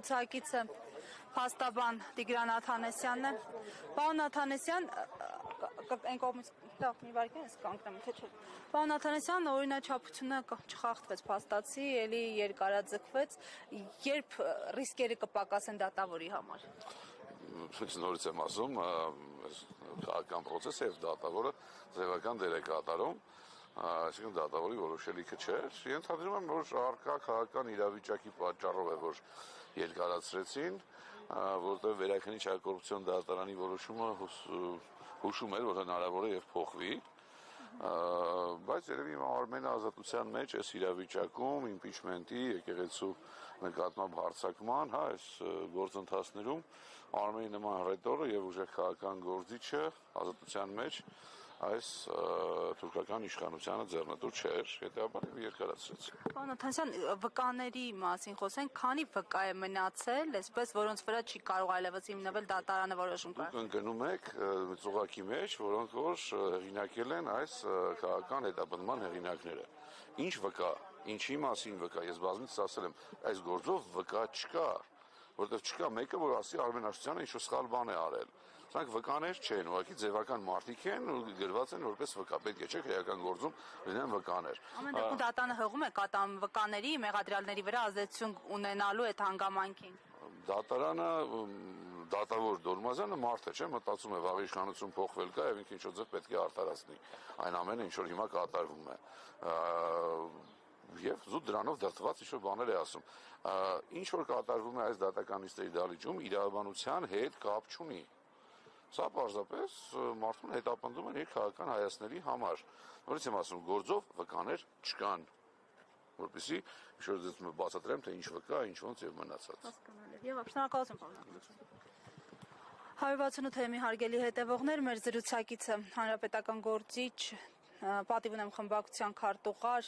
զրուցակիցը փաստաբան Տիգրան Աթանեսյանն է։ Պարոն Աթանեսյան, այն կողմից մի վարքյան ես կանգնեմ, թե չէ։ Պարոն Աթանեսյան, օրինաչափությունը չխախտվեց փաստացի, էլի երկարաձգվեց, երբ ռիսկերը կպակասեն դատավորի համար։ Նորից եմ ասում, քաղաքական process-ը եւ դատավորը ձևական դեր է կատարում, այսինքն դատավորի որոշելիքը չէր։ Ենթադրում եմ, որ առկա քաղաքական իրավիճակի պատճառով է, որ երկարացրեցին, որտեղ Վերաքննիչ-Անկորուպցիոն դատարանի որոշումը հուշում էր, որ հնարավոր է եւ փոխվի, բայց երևի Արմենը ազատության մեջ այս իրավիճակում իմպիչմենտի եկեղեցու նկատմամբ հարձակման, այս գործընթացներում Արմենի նման ռետորը եւ ուժեղ քաղաքական գործիչը ազատության մեջ այս թուրքական իշխանությանը ձեռնտու չէր, հետեւաբար երկարացրեց։ Պարոն Աթանեսյան, վկաների մասին խոսենք, քանի վկա է մնացել, այսպես որոնց վրա չի կարող այլևս հիմնվել դատարանը որոշում կայացնել։ Դուք ընկնում եք ծուղակի մեջ, որոնք որ հեղինակել են այս քաղաքական հետապնդման հեղինակները։ Ինչ վկա, ինչի մասին վկա, ես բազմիցս ասել եմ, այս գործով վկա չկա, որտեղ չկա մեկը, որ ասի Արմեն Աշոտյանը ինչ-որ սխալ բան է արել։ Սրանք վկաներ չեն, ուղղակի ձևական մարդիկ են ու գրված են որպես վկա, պետք է չէ քրեական գործում լինեն վկաներ։ Ամեն դեպքում դատանը հղում է կատամ վկաների, մեղադրյալների վրա ազդեցություն ունենալու այդ հանգամանքին։ Դատարանը դատավոր Դոլմազյանը մարդ է, չէ՞, մտածում է վաղ իշխանություն փոխվել կա եւ ինքը ինչ-որ ձև պետք է արտարացնի։ Այն ամենը ինչ որ հիմա կատարվում է։ Եվ զուտ դրանով դրդված ինչ-որ բաներ է ասում։ Ինչ որ կատարվում է այս դատականիստերի դալիճում, իրավաբանության հետ կապ չունի։ Սա պարզապես մարդուն հետապնդում են իր քաղաքական հայացքների համար։ Նորից եմ ասում, գործով վկաներ չկան, որպեսզի ինչ-որ բացատրեմ, թե ինչ վկա, ինչ ոնց եւ մնացած։ Եվ շնորհակալություն, պարոն Աթանեսյան։ 168-ի հարգելի հետևողներ, մեր զրուցակիցը հանրապետական գործիչ, պատիվ ունեմ խմբակցության քարտուղար